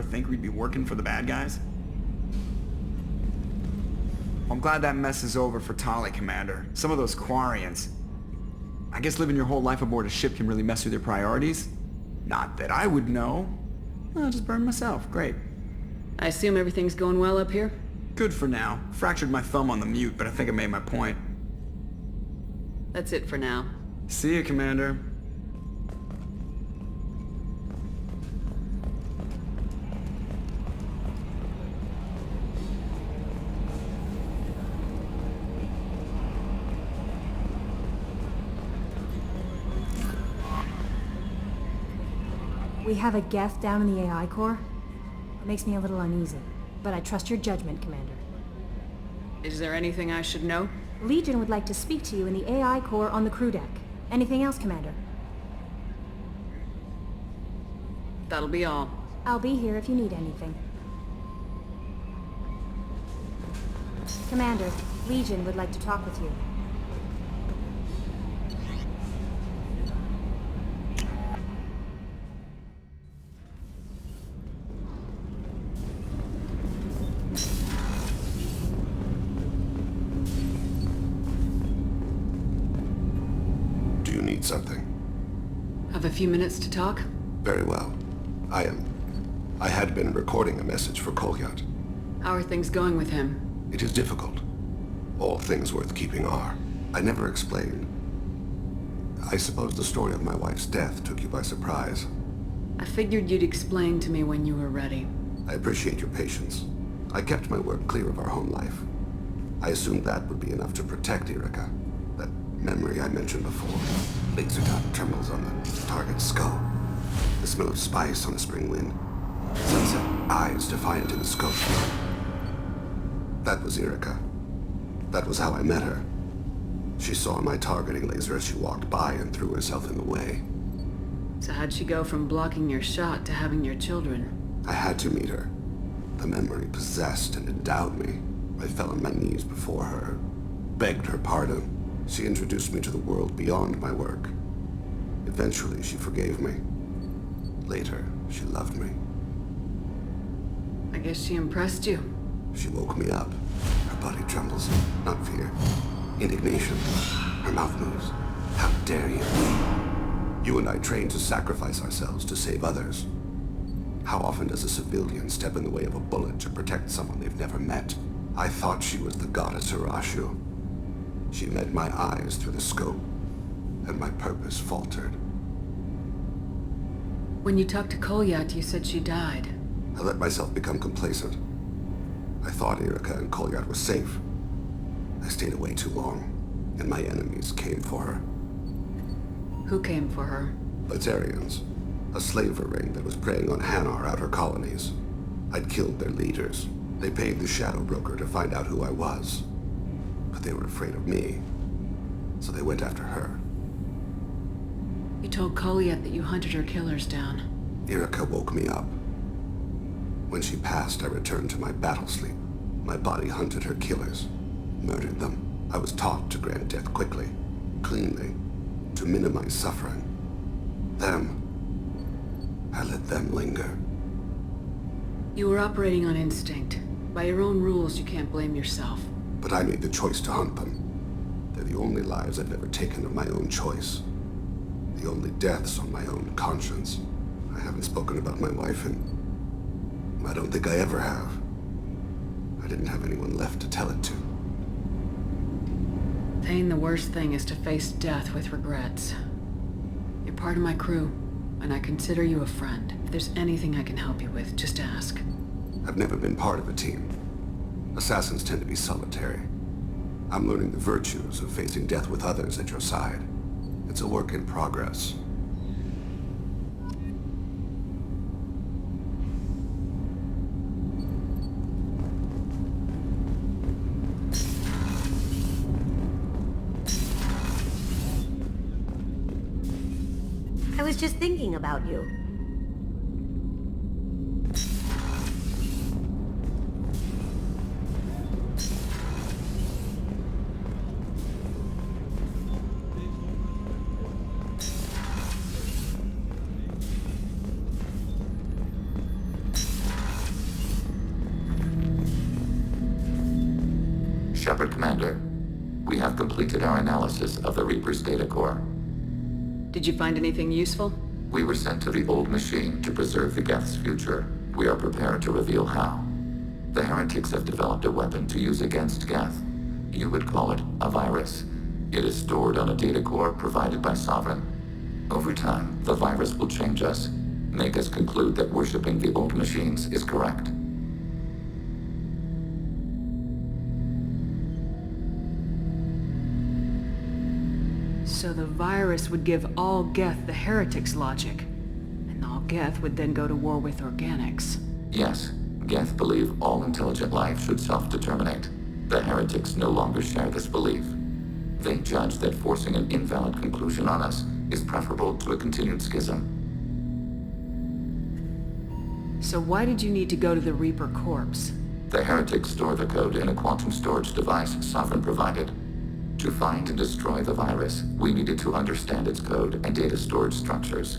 think we'd be working for the bad guys? I'm glad that mess is over for Tali, Commander. Some of those Quarians. I guess living your whole life aboard a ship can really mess with your priorities. Not that I would know. I'll just burn myself. Great. I assume everything's going well up here? Good for now. Fractured my thumb on the mute, but I think I made my point. That's it for now. See you, Commander. We have a Geth down in the AI core. It makes me a little uneasy, but I trust your judgment, Commander. Is there anything I should know? Legion would like to speak to you in the AI core on the crew deck. Anything else, Commander? That'll be all. I'll be here if you need anything. Commander, Legion would like to talk with you. Something. Have a few minutes to talk? Very well. I had been recording a message for Kolyat. How are things going with him? It is difficult. All things worth keeping are. I never explained. I suppose the story of my wife's death took you by surprise. I figured you'd explain to me when you were ready. I appreciate your patience. I kept my work clear of our home life. I assumed that would be enough to protect Erica. That memory I mentioned before. Laser dot trembles on the target's skull. The smell of spice on a spring wind. Sunset eyes defiant in the scope. That was Erica. That was how I met her. She saw my targeting laser as she walked by and threw herself in the way. So how'd she go from blocking your shot to having your children? I had to meet her. The memory possessed and endowed me. I fell on my knees before her, begged her pardon. She introduced me to the world beyond my work. Eventually, she forgave me. Later, she loved me. I guess she impressed you. She woke me up. Her body trembles. Not fear. Indignation. Her mouth moves. How dare you? You and I trained to sacrifice ourselves to save others. How often does a civilian step in the way of a bullet to protect someone they've never met? I thought she was the goddess Arashu. She met my eyes through the scope, and my purpose faltered. When you talked to Kolyat, you said she died. I let myself become complacent. I thought Erica and Kolyat were safe. I stayed away too long, and my enemies came for her. Who came for her? Batarians, a slaver ring that was preying on Hanar outer colonies. I'd killed their leaders. They paid the shadow broker to find out who I was. But they were afraid of me, so they went after her. You told Kolyat that you hunted her killers down. Erica woke me up. When she passed, I returned to my battle sleep. My body hunted her killers, murdered them. I was taught to grant death quickly, cleanly, to minimize suffering. I let them linger. You were operating on instinct. By your own rules, you can't blame yourself. But I made the choice to hunt them. They're the only lives I've ever taken of my own choice. The only deaths on my own conscience. I haven't spoken about my wife, and I don't think I ever have. I didn't have anyone left to tell it to. Thane, the worst thing is to face death with regrets. You're part of my crew, and I consider you a friend. If there's anything I can help you with, just ask. I've never been part of a team. Assassins tend to be solitary. I'm learning the virtues of facing death with others at your side. It's a work in progress. I was just thinking about you. Shepard, Commander. We have completed our analysis of the Reaper's data core. Did you find anything useful? We were sent to the old machine to preserve the Geth's future. We are prepared to reveal how. The heretics have developed a weapon to use against Geth. You would call it a virus. It is stored on a data core provided by Sovereign. Over time, the virus will change us, make us conclude that worshipping the old machines is correct. So the virus would give all Geth the heretics' logic, and all Geth would then go to war with organics. Yes, Geth believe all intelligent life should self-determinate. The heretics no longer share this belief. They judge that forcing an invalid conclusion on us is preferable to a continued schism. So why did you need to go to the Reaper corpse? The heretics store the code in a quantum storage device Sovereign provided. To find and destroy the virus, we needed to understand its code and data storage structures.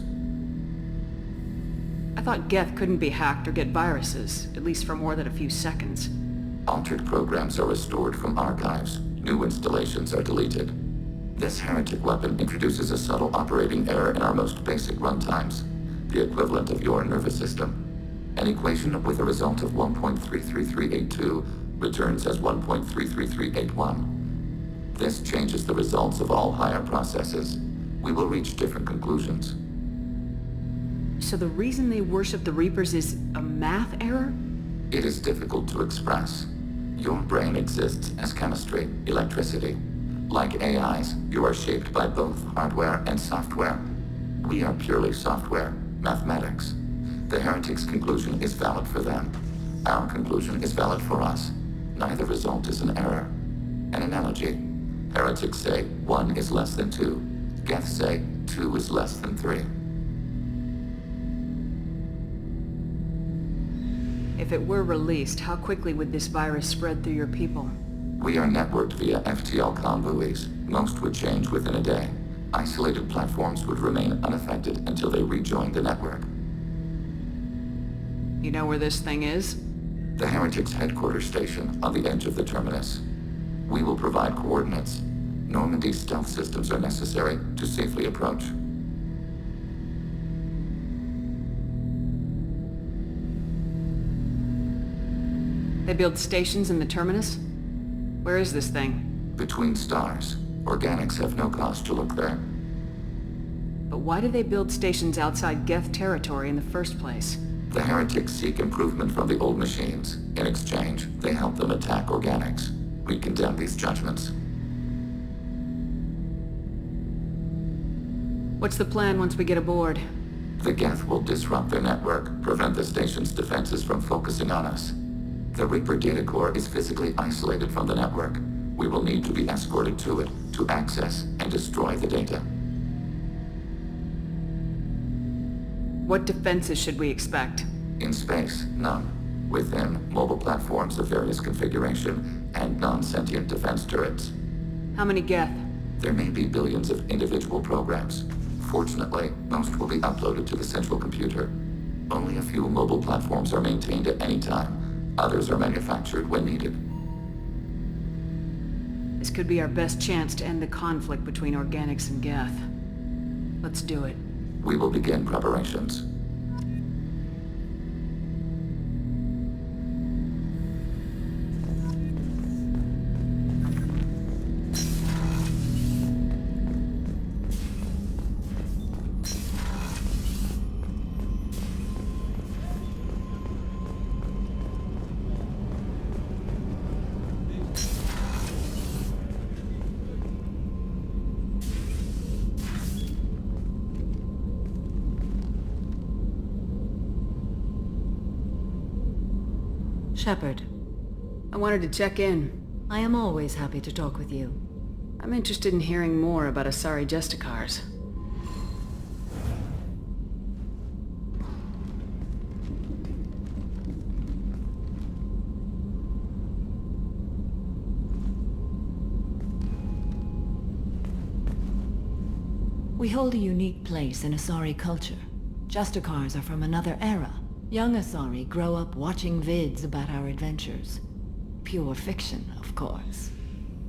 I thought Geth couldn't be hacked or get viruses, at least for more than a few seconds. Altered programs are restored from archives. New installations are deleted. This heretic weapon introduces a subtle operating error in our most basic runtimes, the equivalent of your nervous system. An equation with a result of 1.33382 returns as 1.33381. This changes the results of all higher processes. We will reach different conclusions. So the reason they worship the Reapers is a math error? It is difficult to express. Your brain exists as chemistry, electricity. Like AIs, you are shaped by both hardware and software. We are purely software, mathematics. The heretics' conclusion is valid for them. Our conclusion is valid for us. Neither result is an error. An analogy. Heretics say 1 is less than 2. Geth say 2 is less than 3. If it were released, how quickly would this virus spread through your people? We are networked via FTL comm buoys. Most would change within a day. Isolated platforms would remain unaffected until they rejoined the network. You know where this thing is? The heretics' headquarters station on the edge of the terminus. We will provide coordinates. Normandy's stealth systems are necessary to safely approach. They build stations in the terminus? Where is this thing? Between stars. Organics have no cause to look there. But why do they build stations outside Geth territory in the first place? The heretics seek improvement from the old machines. In exchange, they help them attack organics. We condemn these judgments. What's the plan once we get aboard? The Geth will disrupt their network, prevent the station's defenses from focusing on us. The Reaper data core is physically isolated from the network. We will need to be escorted to it to access and destroy the data. What defenses should we expect? In space, none. Within, mobile platforms of various configuration and non-sentient defense turrets. How many Geth? There may be billions of individual programs. Fortunately, most will be uploaded to the central computer. Only a few mobile platforms are maintained at any time. Others are manufactured when needed. This could be our best chance to end the conflict between organics and Geth. Let's do it. We will begin preparations. Shepard, I wanted to check in. I am always happy to talk with you. I'm interested in hearing more about Asari Justicars. We hold a unique place in Asari culture. Justicars are from another era. Young Asari grow up watching vids about our adventures. Pure fiction, of course.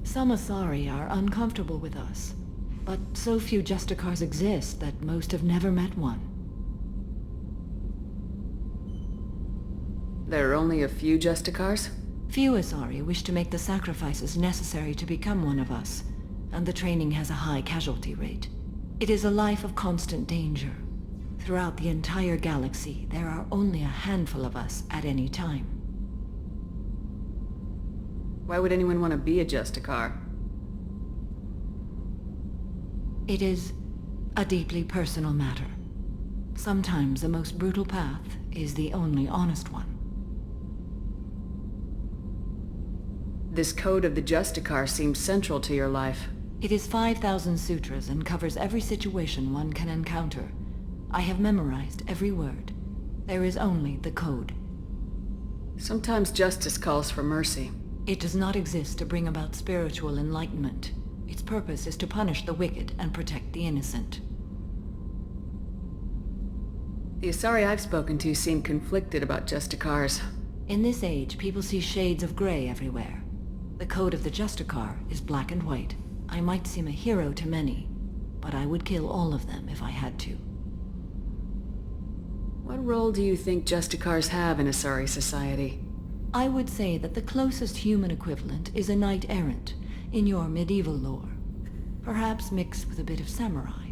Some Asari are uncomfortable with us, but so few Justicars exist that most have never met one. There are only a few Justicars? Few Asari wish to make the sacrifices necessary to become one of us, and the training has a high casualty rate. It is a life of constant danger. Throughout the entire galaxy, there are only a handful of us at any time. Why would anyone want to be a Justicar? It is a deeply personal matter. Sometimes the most brutal path is the only honest one. This code of the Justicar seems central to your life. It is 5,000 sutras and covers every situation one can encounter. I have memorized every word. There is only the code. Sometimes justice calls for mercy. It does not exist to bring about spiritual enlightenment. Its purpose is to punish the wicked and protect the innocent. The Asari I've spoken to seem conflicted about Justicars. In this age, people see shades of gray everywhere. The code of the Justicar is black and white. I might seem a hero to many, but I would kill all of them if I had to. What role do you think Justicars have in Asari society? I would say that the closest human equivalent is a knight-errant in your medieval lore, perhaps mixed with a bit of samurai.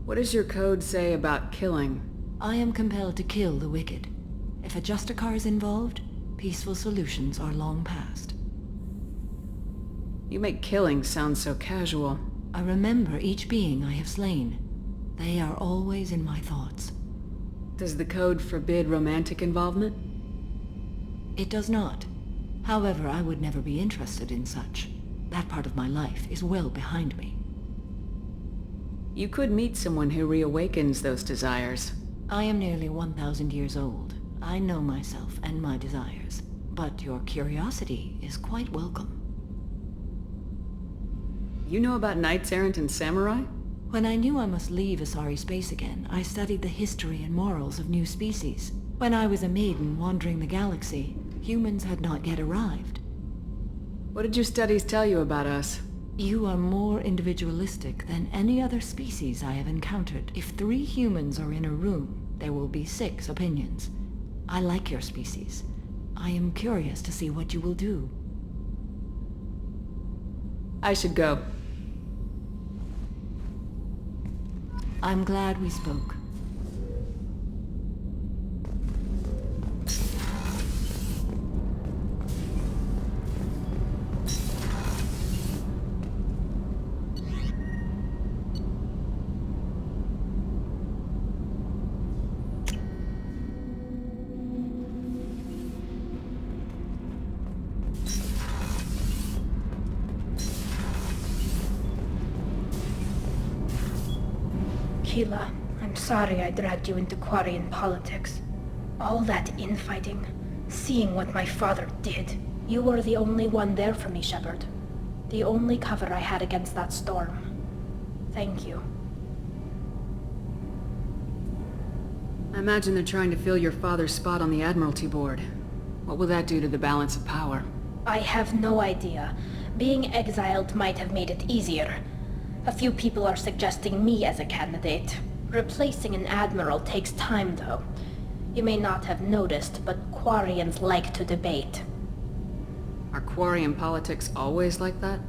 What does your code say about killing? I am compelled to kill the wicked. If a Justicar is involved, peaceful solutions are long past. You make killing sound so casual. I remember each being I have slain. They are always in my thoughts. Does the code forbid romantic involvement? It does not. However, I would never be interested in such. That part of my life is well behind me. You could meet someone who reawakens those desires. I am nearly 1,000 years old. I know myself and my desires. But your curiosity is quite welcome. You know about knights errant and samurai? When I knew I must leave Asari space again, I studied the history and morals of new species. When I was a maiden wandering the galaxy, humans had not yet arrived. What did your studies tell you about us? You are more individualistic than any other species I have encountered. If 3 humans are in a room, there will be 6 opinions. I like your species. I am curious to see what you will do. I should go. I'm glad we spoke. Keela, I'm sorry I dragged you into Quarian politics. All that infighting, seeing what my father did. You were the only one there for me, Shepard. The only cover I had against that storm. Thank you. I imagine they're trying to fill your father's spot on the Admiralty Board. What will that do to the balance of power? I have no idea. Being exiled might have made it easier. A few people are suggesting me as a candidate. Replacing an admiral takes time, though. You may not have noticed, but Quarians like to debate. Are Quarian politics always like that?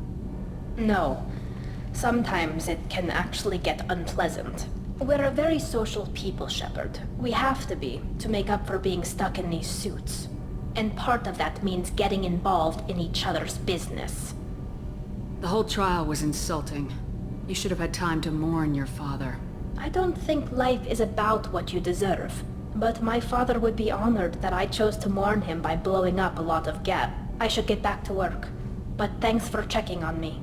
No. Sometimes it can actually get unpleasant. We're a very social people, Shepard. We have to be, to make up for being stuck in these suits. And part of that means getting involved in each other's business. The whole trial was insulting. You should have had time to mourn your father. I don't think life is about what you deserve. But my father would be honored that I chose to mourn him by blowing up a lot of gap. I should get back to work. But thanks for checking on me.